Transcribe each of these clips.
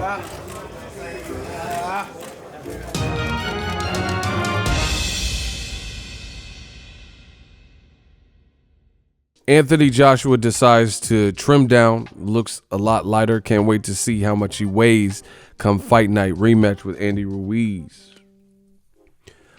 Anthony Joshua decides to trim down, looks a lot lighter. Can't wait to see how much he weighs come fight night rematch with Andy Ruiz.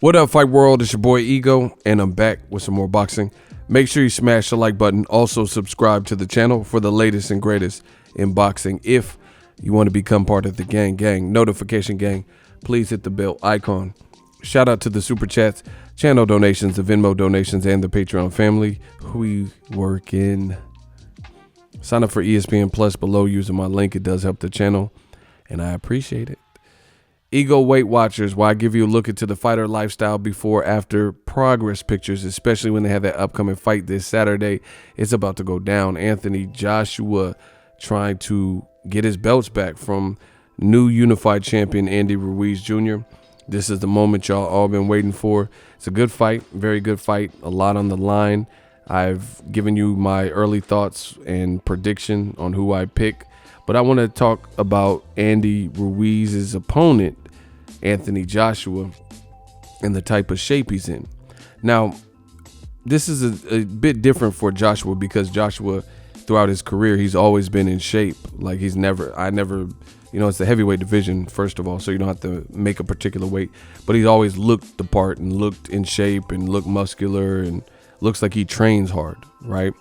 What up, Fight World? It's your boy Ego, and I'm back with some more boxing. Make sure you smash the like button. Also subscribe to the channel for the latest and greatest in boxing. If you want to become part of the gang, notification gang, please hit the bell icon. Shout out to the super chats, channel donations, the Venmo donations, and the Patreon family. We working. Sign up for ESPN Plus below using my link. It does help the channel, and I appreciate it. Ego Weight Watchers, why I give you a look into the fighter lifestyle before, after progress pictures, especially when they have that upcoming fight this Saturday. It's about to go down. Anthony Joshua trying to get his belts back from new unified champion Andy Ruiz Jr. This is the moment y'all all been waiting for. It's a good fight, very good fight, a lot on the line. I've given you my early thoughts and prediction on who I pick, but I want to talk about Andy Ruiz's opponent, Anthony Joshua, and the type of shape he's in. Now, this is a bit different for Joshua because Joshua, throughout his career, he's always been in shape. Like it's the heavyweight division, first of all, so you don't have to make a particular weight. But he's always looked the part and looked in shape and looked muscular and looks like he trains hard, right?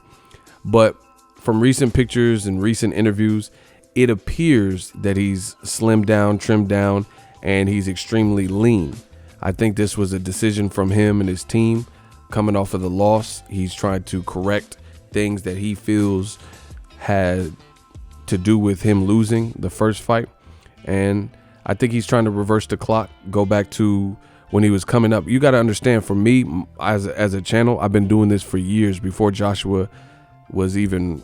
But from recent pictures and recent interviews, it appears that he's slimmed down, trimmed down, and he's extremely lean. I think this was a decision from him and his team coming off of the loss. He's trying to correct things that he feels had to do with him losing the first fight, and I think he's trying to reverse the clock, go back to when he was coming up. You got to understand, for me as a channel, I've been doing this for years, before Joshua was even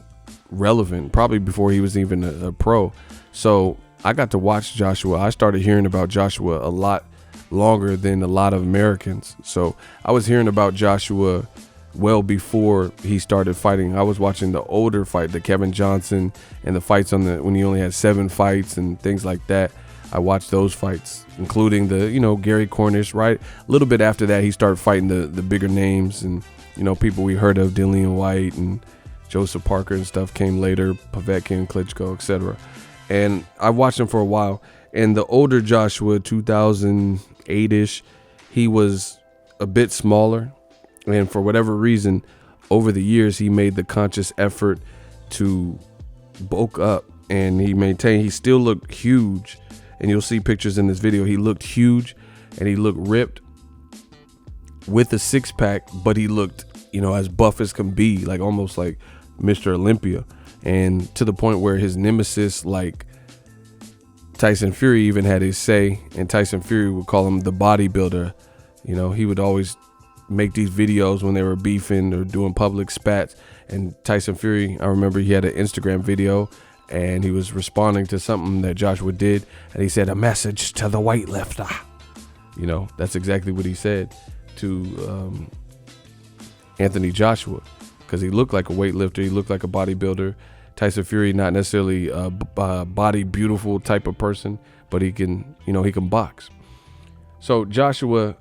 relevant, probably before he was even a pro. So I got to watch Joshua. I started hearing about Joshua a lot longer than a lot of Americans. So I was hearing about Joshua well before he started fighting. I was watching the older fight, the Kevin Johnson, and the fights when he only had 7 fights and things like that. I watched those fights, including the Gary Cornish. Right, a little bit after that, he started fighting the bigger names, and people we heard of, Dillian White and Joseph Parker and stuff came later, Povetkin, Klitschko, etc. And I watched him for a while. And the older Joshua, 2008-ish, he was a bit smaller. And for whatever reason, over the years, he made the conscious effort to bulk up, and he still looked huge. And you'll see pictures in this video. He looked huge and he looked ripped with a 6-pack, but he looked, as buff as can be, like almost like Mr. Olympia. And to the point where his nemesis, like Tyson Fury, even had his say, and Tyson Fury would call him the bodybuilder. He would always make these videos when they were beefing or doing public spats. And Tyson Fury, I remember he had an Instagram video and he was responding to something that Joshua did, and he said, "A message to the weightlifter." That's exactly what he said to Anthony Joshua, because he looked like a weightlifter, he looked like a bodybuilder. Tyson Fury, not necessarily a body beautiful type of person, but he can box. So Joshua,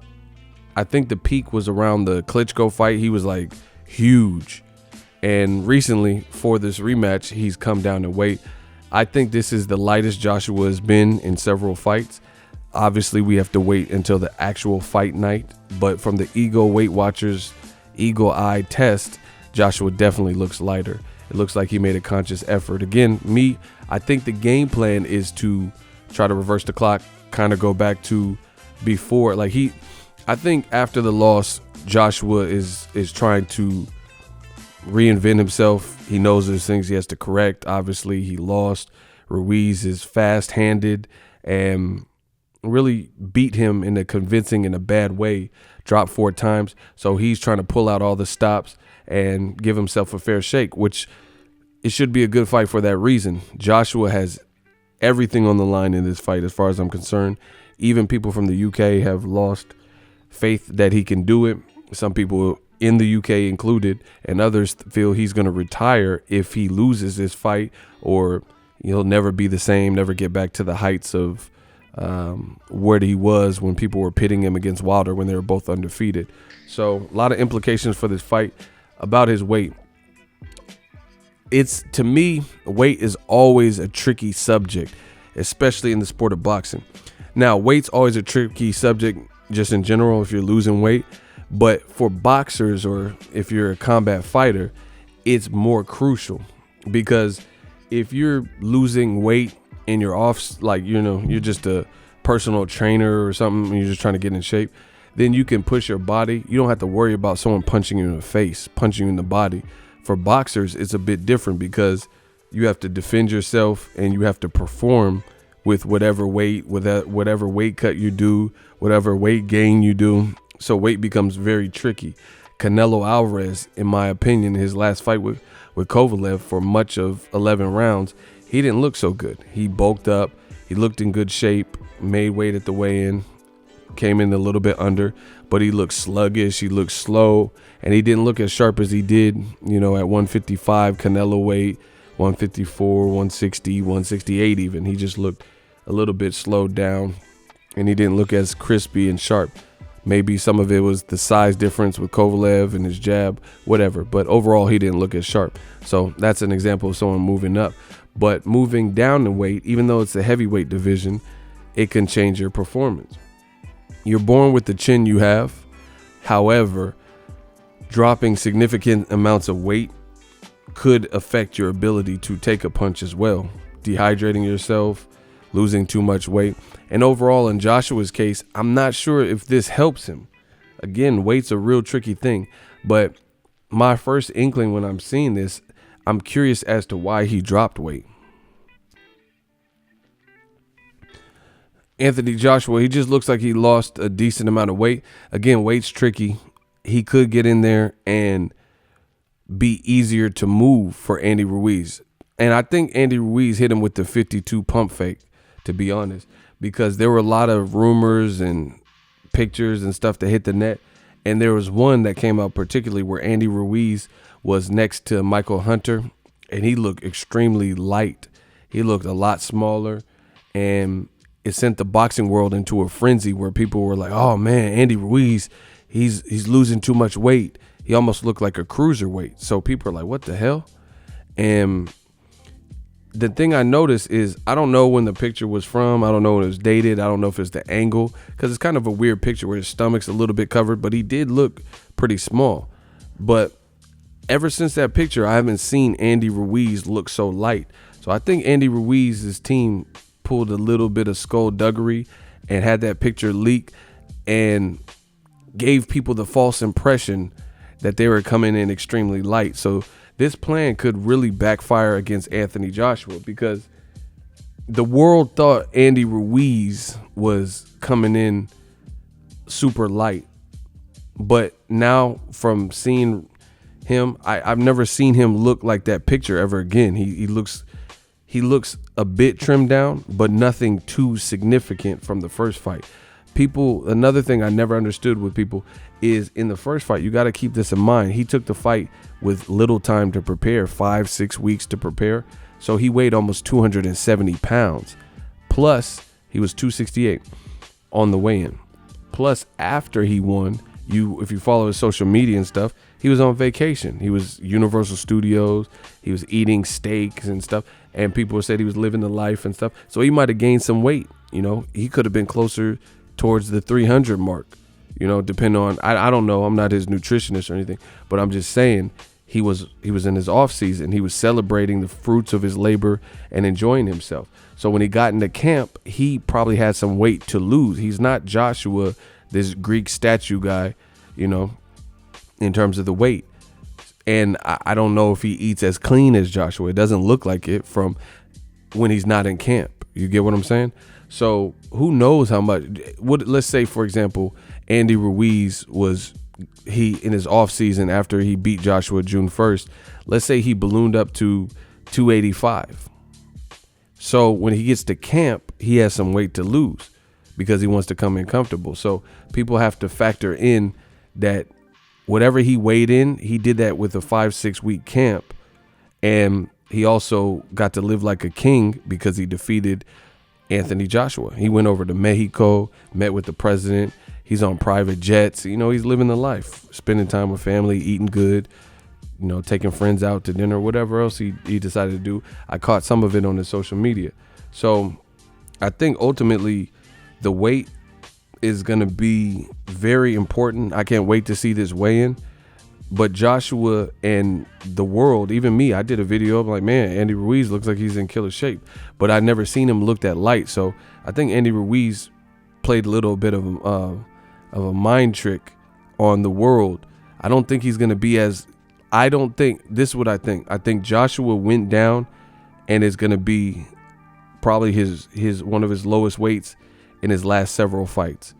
I think the peak was around the Klitschko fight. He was like huge. And recently, for this rematch, he's come down in weight. I think this is the lightest Joshua has been in several fights. Obviously, we have to wait until the actual fight night. But from the Ego Weight Watchers Eagle Eye test, Joshua definitely looks lighter. It looks like he made a conscious effort. Again, I think the game plan is to try to reverse the clock, kind of go back to before. I think after the loss, Joshua is trying to reinvent himself. He knows there's things he has to correct. Obviously, he lost. Ruiz is fast-handed and really beat him in a convincing, in a bad way, dropped 4 times. So he's trying to pull out all the stops and give himself a fair shake, which it should be a good fight for that reason. Joshua has everything on the line in this fight as far as I'm concerned. Even people from the UK have lost faith that he can do it. Some people in the UK included, and others feel he's going to retire if he loses this fight, or He'll never be the same, never get back to the heights of where he was when people were pitting him against Wilder when they were both undefeated. So a lot of implications for this fight. About his weight, to me, weight is always a tricky subject, especially in the sport of boxing. Now, weight's always a tricky subject just in general if you're losing weight, but for boxers, or if you're a combat fighter, it's more crucial, because if you're losing weight and you're off, like, you're just a personal trainer or something, and you're just trying to get in shape, then you can push your body. You don't have to worry about someone punching you in the face, punching you in the body. For boxers, it's a bit different, because you have to defend yourself and you have to perform with whatever weight, whatever weight cut you do, whatever weight gain you do. So weight becomes very tricky. Canelo Alvarez, in my opinion, his last fight with Kovalev, for much of 11 rounds, he didn't look so good. He bulked up. He looked in good shape, made weight at the weigh-in, came in a little bit under, but he looked sluggish. He looked slow, and he didn't look as sharp as he did, at 155 Canelo weight, 154, 160, 168 even. He just looked a little bit slowed down, and he didn't look as crispy and sharp. Maybe some of it was the size difference with Kovalev and his jab, whatever. But overall, he didn't look as sharp. So that's an example of someone moving up. But moving down in weight, even though it's the heavyweight division, it can change your performance. You're born with the chin you have. However, dropping significant amounts of weight could affect your ability to take a punch as well. Dehydrating yourself, losing too much weight. And overall, in Joshua's case, I'm not sure if this helps him. Again, weight's a real tricky thing. But my first inkling when I'm seeing this, I'm curious as to why he dropped weight. Anthony Joshua, he just looks like he lost a decent amount of weight. Again, weight's tricky. He could get in there and be easier to move for Andy Ruiz. And I think Andy Ruiz hit him with the 52 pump fake, to be honest, because there were a lot of rumors and pictures and stuff that hit the net. And there was one that came out particularly where Andy Ruiz was next to Michael Hunter, and he looked extremely light. He looked a lot smaller, and it sent the boxing world into a frenzy where people were like, oh man, Andy Ruiz, he's losing too much weight. He almost looked like a cruiserweight. So people are like, what the hell? And the thing I noticed is, I don't know when the picture was from. I don't know when it was dated. I don't know if it's the angle, because it's kind of a weird picture where his stomach's a little bit covered, but he did look pretty small. But ever since that picture, I haven't seen Andy Ruiz look so light. So I think Andy Ruiz's team pulled a little bit of skullduggery and had that picture leak and gave people the false impression that they were coming in extremely light. So this plan could really backfire against Anthony Joshua, because the world thought Andy Ruiz was coming in super light. But now, from seeing him, I've never seen him look like that picture ever again. He looks a bit trimmed down, but nothing too significant from the first fight. Another thing I never understood with people is, in the first fight, you got to keep this in mind. He took the fight with little time to prepare, 5-6 weeks to prepare. So he weighed almost 270 pounds. Plus, he was 268 on the weigh-in. Plus, after he won, if you follow his social media and stuff, he was on vacation. He was Universal Studios. He was eating steaks and stuff. And people said he was living the life and stuff. So he might have gained some weight. He could have been closer towards the 300 mark, depending on, I don't know. I'm not his nutritionist or anything, but I'm just saying he was in his off season. He was celebrating the fruits of his labor and enjoying himself. So when he got into camp, he probably had some weight to lose. He's not Joshua, this Greek statue guy, in terms of the weight. And I don't know if he eats as clean as Joshua. It doesn't look like it from when he's not in camp. You get what I'm saying? So who knows how much. Let's say, for example, Andy Ruiz in his off season after he beat Joshua June 1st, let's say he ballooned up to 285. So when he gets to camp, he has some weight to lose because he wants to come in comfortable. So people have to factor in that whatever he weighed in, he did that with a 5-6 week camp. And he also got to live like a king because he defeated Anthony Joshua. He went over to Mexico, met with the president. He's on private jets. You know, he's living the life, spending time with family, eating good, you know, taking friends out to dinner, whatever else he decided to do. I caught some of it on his social media. So I think ultimately the weight is going to be very important. I can't wait to see this weigh-in. But Joshua and the world, even me, I did a video. I'm like, man, Andy Ruiz looks like he's in killer shape. But I never seen him look that light. So I think Andy Ruiz played a little bit of a mind trick on the world. I don't think he's going to be as, I don't think, this is what I think. I think Joshua went down and is going to be probably his one of his lowest weights in his last several fights.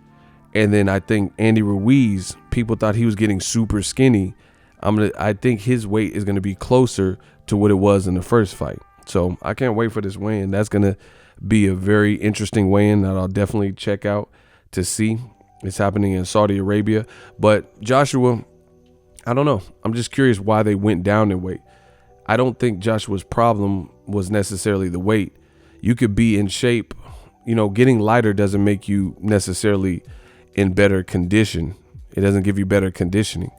And then I think Andy Ruiz, people thought he was getting super skinny. I think his weight is going to be closer to what it was in the first fight. So I can't wait for this weigh-in. That's going to be a very interesting weigh-in that I'll definitely check out to see. It's happening in Saudi Arabia. But Joshua, I don't know. I'm just curious why they went down in weight. I don't think Joshua's problem was necessarily the weight. You could be in shape. You know, getting lighter doesn't make you necessarily in better condition. It doesn't give you better conditioning.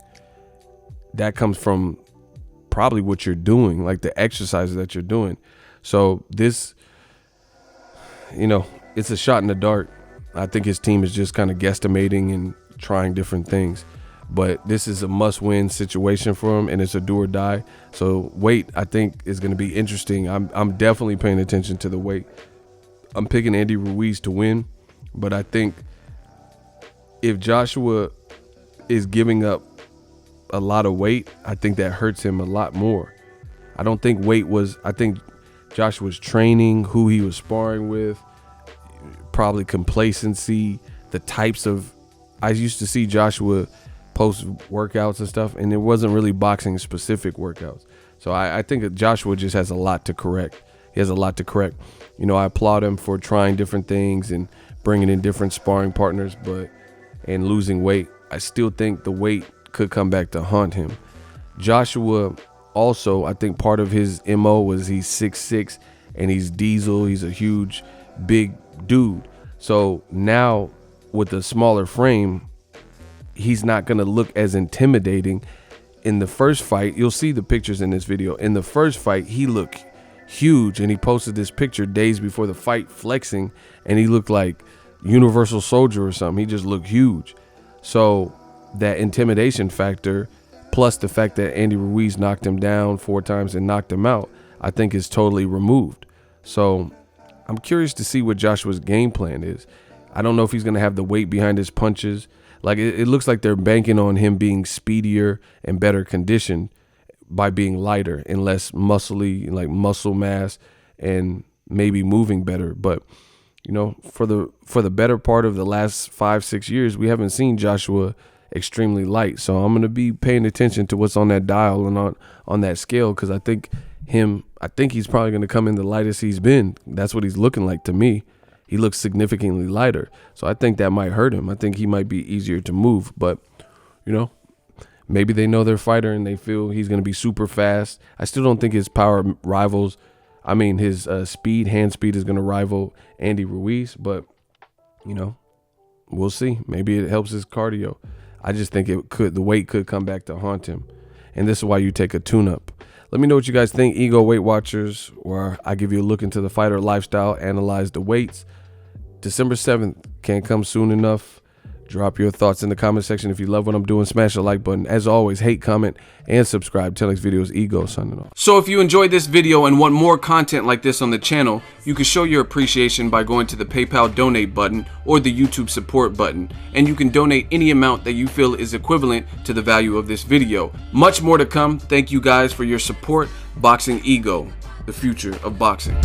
That comes from probably what you're doing, like the exercises that you're doing. So this, you know, it's a shot in the dark. I think his team is just kind of guesstimating and trying different things. But this is a must-win situation for him, and it's a do or die. So weight, I think, is going to be interesting. I'm definitely paying attention to the weight. I'm picking Andy Ruiz to win, but I think if Joshua is giving up a lot of weight, I think that hurts him a lot more. I don't think weight was, I think Joshua's training, who he was sparring with, probably complacency, the types of, I used to see Joshua post workouts and stuff, and it wasn't really boxing specific workouts. So I think that Joshua just has a lot to correct. He has a lot to correct. You know, I applaud him for trying different things and bringing in different sparring partners, and losing weight. I still think the weight could come back to haunt him. Joshua also, I think part of his MO was he's 6'6", and he's diesel. He's a huge, big dude. So now with a smaller frame, he's not going to look as intimidating. In the first fight, you'll see the pictures in this video. In the first fight, he looked huge, and he posted this picture days before the fight flexing, and he looked like Universal Soldier or something. He just looked huge. So that intimidation factor, plus the fact that Andy Ruiz knocked him down 4 times and knocked him out, I think is totally removed. So I'm curious to see what Joshua's game plan is. I don't know if he's going to have the weight behind his punches. Like it looks like they're banking on him being speedier and better conditioned by being lighter and less muscly, like muscle mass, and maybe moving better. But you know, for the better part of the last 5-6 years, we haven't seen Joshua extremely light. So I'm going to be paying attention to what's on that dial and on that scale, because I think he's probably going to come in the lightest he's been. That's what he's looking like to me. He looks significantly lighter. So I think that might hurt him. I think he might be easier to move. But, you know, maybe they know their fighter and they feel he's going to be super fast. I still don't think his power rivals. I mean, his hand speed is going to rival Andy Ruiz. But, you know, we'll see. Maybe it helps his cardio. I just think the weight could come back to haunt him. And this is why you take a tune-up. Let me know what you guys think, Ego Weight Watchers, where I give you a look into the fighter lifestyle, analyze the weights. December 7th can't come soon enough. Drop your thoughts in the comment section. If you love what I'm doing, smash the like button. As always, hate, comment, and subscribe. Till next video is Ego signing off. So if you enjoyed this video and want more content like this on the channel, you can show your appreciation by going to the PayPal donate button or the YouTube support button. And you can donate any amount that you feel is equivalent to the value of this video. Much more to come. Thank you guys for your support. Boxing Ego, the future of boxing.